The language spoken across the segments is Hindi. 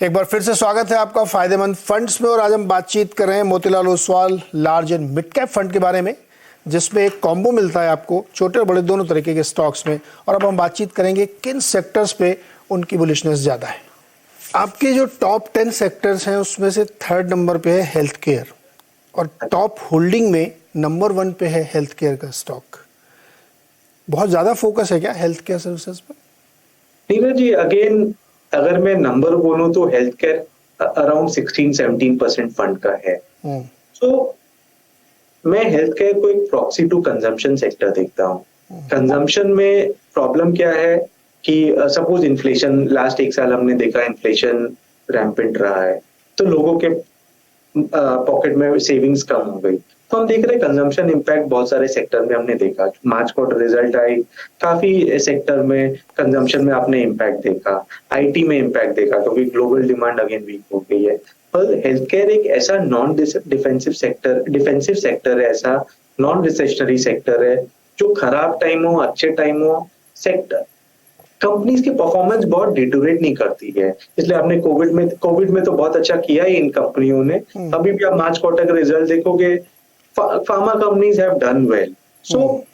एक बार फिर से स्वागत है आपका फायदेमंद फंड्स में। और आज हम बातचीत कर रहे हैं Motilal Oswal large and mid cap fund के बारे में, जिसमें एक कॉम्बो मिलता है आपको छोटे और बड़े दोनों तरीके के स्टॉक्स में। और अब हम बातचीत करेंगे किन सेक्टर्स पे उनकी बुलिशनेस ज़्यादा है। आपके जो टॉप 10 सेक्टर्स हैं उसमें से 3rd नंबर पे है हेल्थ केयर, और टॉप होल्डिंग में नंबर 1 पे है हेल्थ केयर का स्टॉक। बहुत ज़्यादा फोकस है क्या हेल्थ केयर सर्विसेज पे? नीरज जी, अगेन अगर मैं नंबर बोलूं तो हेल्थ केयर अराउंड 16-17% फंड का है। तो मैं हेल्थ केयर को एक प्रॉक्सी टू कंजम्पशन सेक्टर देखता हूँ। कंजम्पशन में प्रॉब्लम क्या है कि सपोज इन्फ्लेशन, लास्ट 1 साल हमने देखा इन्फ्लेशन रैम्पेंट रहा है, तो लोगों के पॉकेट में सेविंग्स कम हो गई। तो हम देख रहे हैं कंजम्पशन इम्पैक्ट बहुत सारे सेक्टर में हमने देखा। मार्च क्वार्टर रिजल्ट आई, काफी सेक्टर में कंजम्पशन में आपने इम्पैक्ट देखा, आईटी में इम्पैक्ट देखा क्योंकि ग्लोबल डिमांड अगेन वीक हो गई है। पर हेल्थ केयर एक ऐसा नॉन डिफेंसिव सेक्टर है, ऐसा नॉन रिसेशनरी सेक्टर है जो खराब टाइम हो अच्छे टाइम हो सेक्टर कंपनीज की परफॉर्मेंस बहुत डिटोरेट नहीं करती है। इसलिए आपने कोविड में तो बहुत अच्छा किया ही इन कंपनियों ने। अभी भी आप मार्च क्वार्टर का रिजल्ट देखोगे, pharma companies have done well. So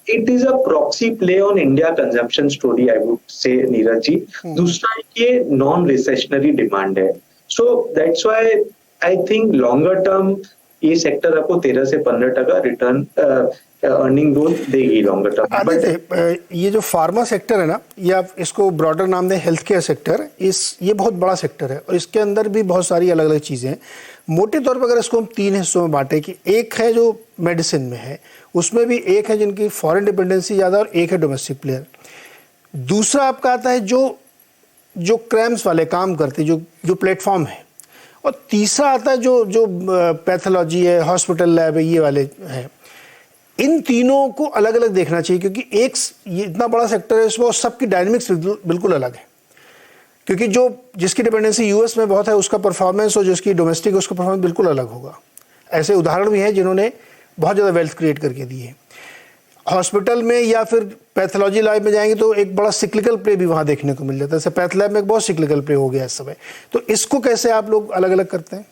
it is a proxy play on India consumption story, I would say Neeraj ji. दूसरा ये नॉन रिसेशनरी डिमांड है। So that's why I think longer term ये सेक्टर आपको 13 से 15% रिटर्न अर्निंग ग्रोथ देगी लॉन्गर टर्म। आदित्य, ये जो फार्मा सेक्टर है ना, ये आप इसको ब्रॉडर नाम दें हेल्थ केयर सेक्टर, ये बहुत बड़ा सेक्टर है और इसके अंदर भी बहुत सारी अलग अलग चीज़ें हैं। मोटे तौर पर अगर इसको हम 3 हिस्सों में बांटें कि एक है जो मेडिसिन में है, उसमें भी एक है जिनकी फॉरेन डिपेंडेंसी ज़्यादा और एक है डोमेस्टिक प्लेयर। दूसरा आपका आता है जो क्रैम्स वाले काम करते, जो प्लेटफॉर्म है। और तीसरा आता है जो पैथोलॉजी है, हॉस्पिटल लैब है, ये वाले हैं। इन तीनों को अलग अलग देखना चाहिए क्योंकि ये इतना बड़ा सेक्टर है, इसमें सबकी डायनेमिक्स बिल्कुल अलग है। क्योंकि जिसकी डिपेंडेंसी यूएस में बहुत है उसका परफॉर्मेंस और जिसकी डोमेस्टिक उसका परफॉर्मेंस बिल्कुल अलग होगा। ऐसे उदाहरण भी हैं जिन्होंने बहुत ज़्यादा वेल्थ क्रिएट करके दी है। हॉस्पिटल में या फिर पैथोलॉजी लैब में जाएंगे तो एक बड़ा सिक्लिकल प्ले भी वहाँ देखने को मिल जाता है। जैसे पैथ लैब में एक बहुत सिक्लिकल प्ले हो गया इस समय। तो इसको कैसे आप लोग अलग अलग करते हैं?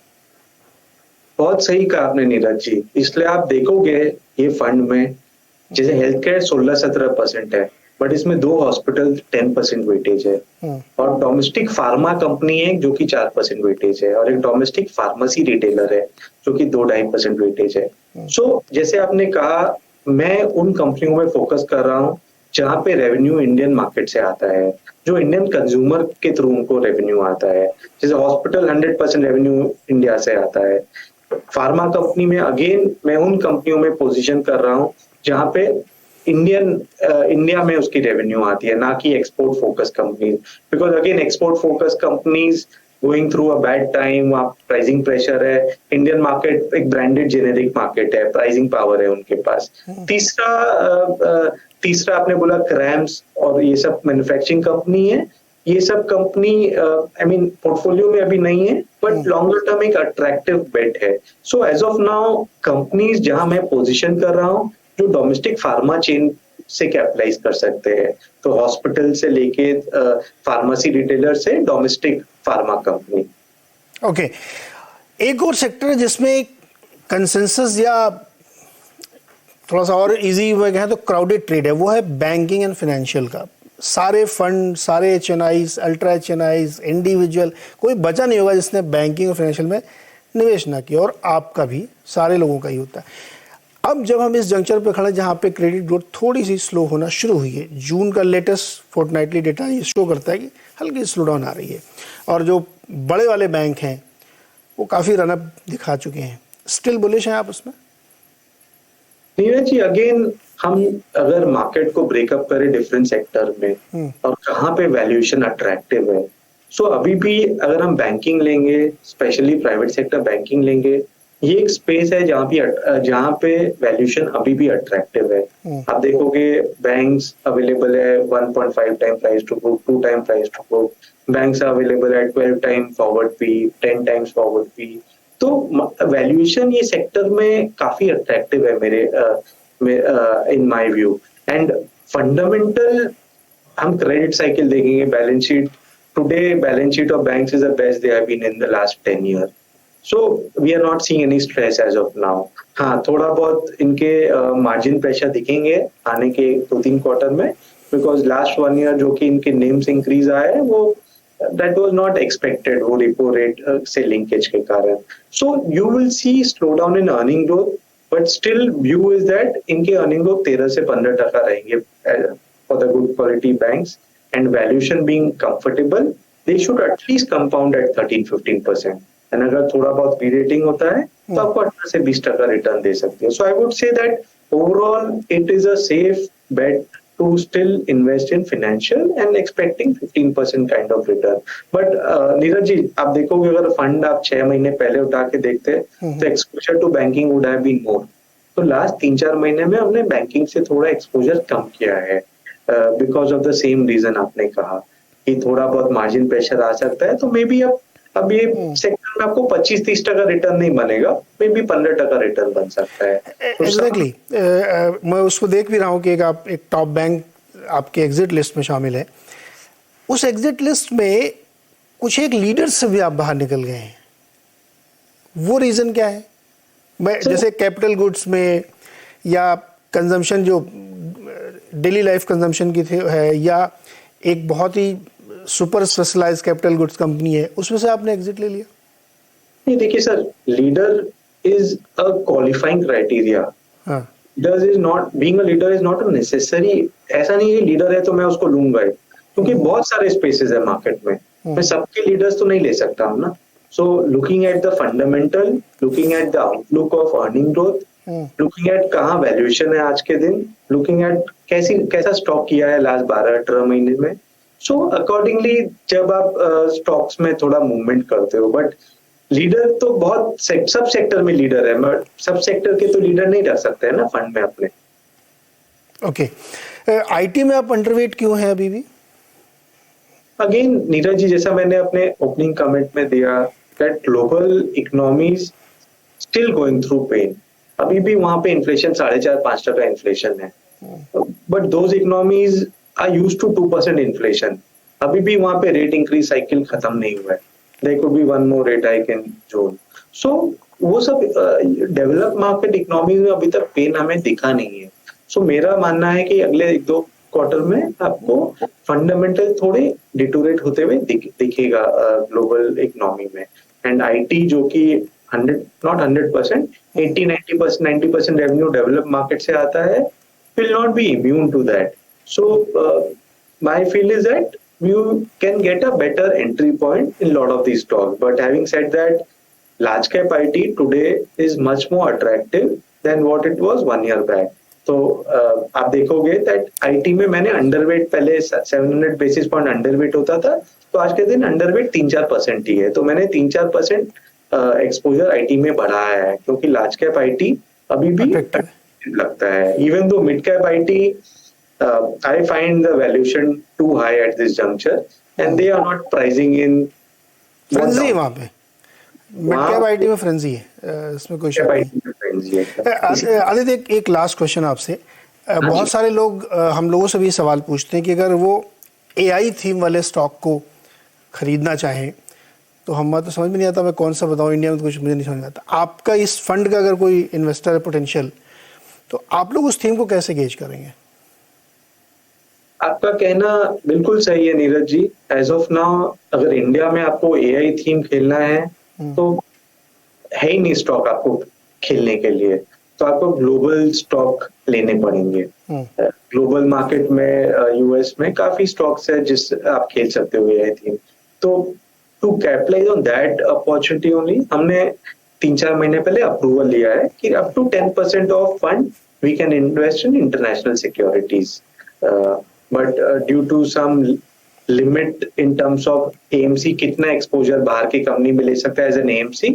बहुत सही कहा आपने नीरज जी। इसलिए आप देखोगे ये फंड में जैसे हेल्थ केयर 16-17% है, बट इसमें 2 हॉस्पिटल 10% वेटेज है, और डोमेस्टिक फार्मा कंपनी है जो कि 4% वेटेज है, और एक डोमेस्टिक फार्मेसी रिटेलर है जो कि 2-2.5% वेटेज है। सो जैसे आपने कहा, मैं उन कंपनियों में फोकस कर रहा हूँ जहां पे रेवेन्यू इंडियन मार्केट से आता है, जो इंडियन कंज्यूमर के थ्रू उनको रेवेन्यू आता है। जैसे हॉस्पिटल 100% रेवेन्यू इंडिया से आता है। फार्मा कंपनी में अगेन मैं उन कंपनियों में पोजीशन कर रहा हूं जहां पे इंडिया में उसकी रेवेन्यू आती है, ना कि export focus companies. Because again export focus companies going through a bad time, वहाँ प्राइसिंग प्रेशर है। इंडियन मार्केट एक ब्रांडेड जेनेरिक मार्केट है, प्राइसिंग पावर है उनके पास। तीसरा आपने बोला क्रैम्स और ये सब मैन्युफैक्चरिंग कंपनी है। ये सब कंपनी आई मीन पोर्टफोलियो में अभी नहीं है, बट लॉन्गर टर्म एक अट्रैक्टिव बेट है। So as of now companies जहां मैं पोजीशन कर रहा हूं जो डोमेस्टिक फार्मा चेन से कैपिटलाइज कर सकते हैं, तो हॉस्पिटल से लेके फार्मेसी रिटेलर से डोमेस्टिक फार्मा कंपनी। ओके, एक और सेक्टर है जिसमें कंसेंसस या थोड़ा सा और इजी में कहें तो क्राउडेड ट्रेड है, वो है बैंकिंग एंड फाइनेंशियल का। सारे फंड, सारे HNIs, अल्ट्रा HNIs, इंडिविजुअल, कोई बचा नहीं होगा जिसने बैंकिंग और फाइनेंशियल में निवेश ना किया, और आपका भी, सारे लोगों का ही होता है। अब जब हम इस जंक्चर पे खड़े जहाँ पे क्रेडिट ग्रोथ थोड़ी सी स्लो होना शुरू हुई है, जून का लेटेस्ट फोर्टनाइटली डेटा ये शो करता है कि हल्की स्लो डाउन आ रही है, और जो बड़े वाले बैंक हैं वो काफ़ी रनअप दिखा चुके हैं। स्टिल बुलिश हैं आप उसमें? नीरज जी, अगेन हम अगर मार्केट को ब्रेकअप करें डिफरेंट सेक्टर में और कहाँ पे वैल्यूएशन अट्रैक्टिव है, सो अभी भी अगर हम बैंकिंग लेंगे, स्पेशली प्राइवेट सेक्टर बैंकिंग लेंगे, ये एक स्पेस है जहाँ पे वैल्यूएशन अभी भी अट्रैक्टिव है। आप देखोगे बैंक्स अवेलेबल है 1.5 time price to book, 2 time price to book. Banks available है 12 time forward P, 10 times forward P. तो वैल्यूएशन ये सेक्टर में काफी अट्रैक्टिव है मेरे in my view. And fundamental हम क्रेडिट साइकिल देखेंगे, balance sheet today balance sheet of banks is the best they have been in the last 10 years. So we are not seeing any stress as of now. हाँ, थोड़ा बहुत इनके मार्जिन प्रेशर दिखेंगे आने के 2-3 क्वार्टर में, बिकॉज लास्ट 1 ईयर जो कि इनके नेम्स इंक्रीज आए हैं वो that was not expected, वो repo rate से linkage के कारण. So you will see slowdown in earning growth, but still view is that इनके earning growth 13 से 15% रहेंगे for the good quality banks, and valuation being comfortable, they should at least compound at 13-15%. And अगर थोड़ा बहुत re-rating होता है तो आपको 18 से 20% रिटर्न दे सकते हैं. So I would say that overall it is a safe bet to still invest in financial and expecting 15% kind of return. But Neeraj ji, आप देखोगे अगर फंड आप 6 महीने पहले उठा के देखते तो exposure to banking would have been more. तो लास्ट 3-4 महीने में हमने बैंकिंग से थोड़ा एक्सपोजर कम किया है because of the same reason आपने कहा कि थोड़ा बहुत मार्जिन प्रेशर आ सकता है. तो मे बी अब ये सेक्टर में आपको 25-30% रिटर्न नहीं बनेगा, मे बी 15% रिटर्न बन सकता है. एग्जैक्टली मैं उसको देख भी रहा हूँ कि आप एक टॉप बैंक आपके एग्जिट लिस्ट में शामिल है. उस एग्जिट लिस्ट में कुछ एक लीडर्स से भी आप बाहर निकल गए हैं, वो रीजन क्या है? मैं जैसे कैपिटल गुड्स में या कंजम्पशन जो डेली लाइफ कंजम्पशन की है, या एक बहुत ही super specialised capital goods company है, उसमें से आपने एग्जिट ले लिया? नहीं, देखिए sir, leader is a qualifying criteria. Leader is not, being a leader is not a necessary. ऐसा नहीं है लीडर है तो मैं उसको लूंगा ही, क्योंकि बहुत सारे स्पेसेस है मार्केट में. मैं सबके लीडर्स तो नहीं ले सकता हूँ ना. So looking at the fundamental, looking at the outlook of earning growth, looking at कहाँ वैल्यूएशन है आज के दिन, लुकिंग एट कैसा स्टॉक किया है लास्ट 12-18 महीने में. सो अकॉर्डिंगली जब आप स्टॉक्स में थोड़ा मूवमेंट करते हो, बट लीडर तो बहुत सब सेक्टर में लीडर है, बट सब सेक्टर के तो लीडर नहीं रख सकते हैं ना फंड में अपने. ओके, आईटी में आप अंडरवेट क्यों हैं अभी भी? अगेन नीरज जी, जैसा मैंने अपने ओपनिंग कमेंट में दिया, that global economies still going through pain. अभी भी वहां पे इन्फ्लेशन 4.5-5% इन्फ्लेशन है, but those economies are used to 2% inflation. अभी भी वहां पे रेट इंक्रीज साइकिल खत्म नहीं हुआ है. There could be one more rate hike in June. So वो सब डेवलप मार्केट इकोनॉमीज में अभी तक पेन हमें दिखा नहीं है. सो मेरा मानना है कि अगले 1-2 क्वार्टर में आपको फंडामेंटल थोड़े डिटोरेट होते हुए दिखेगा ग्लोबल इकोनॉमी में. एंड आईटी जो कि 100% 80-90% 90% रेवेन्यू डेवलप मार्केट से आता है, will not be immune to that. So my feel is that you can get a better entry point in lot of these stocks. But having said that, large cap IT today is much more attractive than what it was 1 year back. तो आप देखोगे दैट आईटी में मैंने अंडरवेट, पहले 700 बेसिस पॉइंट अंडरवेट होता था, तो आज के दिन अंडरवेट 3-4% ही है. तो मैंने 3-4% एक्सपोजर आईटी में बढ़ाया है, क्योंकि लार्ज कैप आईटी अभी भी लगता है. Even though mid cap IT I find the valuation too high at this juncture and they are not pricing in frenzy. वहां पे मिड कैप आईटी में फ्रेंजी है, इसमें कोई शक नहीं. आदित्य, एक लास्ट क्वेश्चन आपसे. बहुत सारे लोग हम लोगों से भी सवाल पूछते हैं कि अगर वो एआई थीम वाले स्टॉक को खरीदना चाहें तो हमारा तो समझ में नहीं आता मैं कौन सा बताऊं. इंडिया में तो कुछ मुझे नहीं समझ आता. आपका इस फंड का अगर कोई इन्वेस्टर है पोटेंशियल, तो आप लोग उस थीम को कैसे गेज करेंगे? आपका कहना बिल्कुल सही है Neeraj ji. As of now अगर इंडिया में आपको एआई थीम खेलना है तो है ही नहीं स्टॉक आपको खेलने के लिए, तो आपको ग्लोबल स्टॉक लेने पड़ेंगे. ग्लोबल मार्केट में यूएस में काफी स्टॉक्स है जिस आप खेल सकते हो एआई थीम. तो to capitalize on that opportunity only हमने 3-4 महीने पहले अप्रूवल लिया है कि up to 10% of fund we can invest in international securities. But due to some limit in terms of AMC, कितना एक्सपोजर बाहर की कंपनी में ले सकता है as an AMC,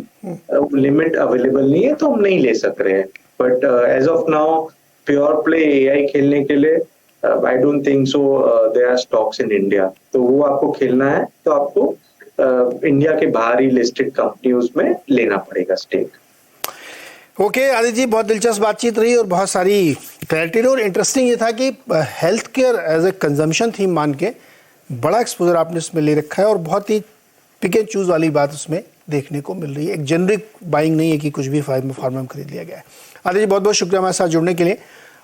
limit available नहीं है, तो हम नहीं ले सक रहे हैं. But as of now pure play AI खेलने के लिए I don't think so there are stocks in India. तो वो आपको खेलना है तो आपको इंडिया के बाहर ही लिस्टेड कंपनी में लेना पड़ेगा स्टेक. ओके आदित्य जी, बहुत दिलचस्प बातचीत रही और बहुत सारी क्लैरिटी रही. और इंटरेस्टिंग ये था कि health care as a consumption theme मान के बड़ा एक्सपोजर आपने इसमें ले रखा है और बहुत ही पिक एंड चूज वाली बात उसमें देखने को मिल रही है। एक जेनरिक बाइंग नहीं है कि कुछ भी फार्मा में खरीद लिया गया है। आदित्य जी बहुत बहुत शुक्रिया हमारे साथ जुड़ने के लिए।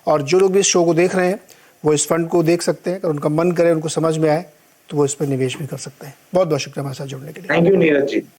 और जो लोग भी इस शो को देख रहे हैं वो इस फंड को देख सकते हैं, अगर उनका मन करे, उनको समझ में आए तो वो इस पर निवेश भी कर सकते हैं। बहुत बहुत शुक्रिया हमारे साथ जुड़ने के लिए। Thank you Neeraj ji.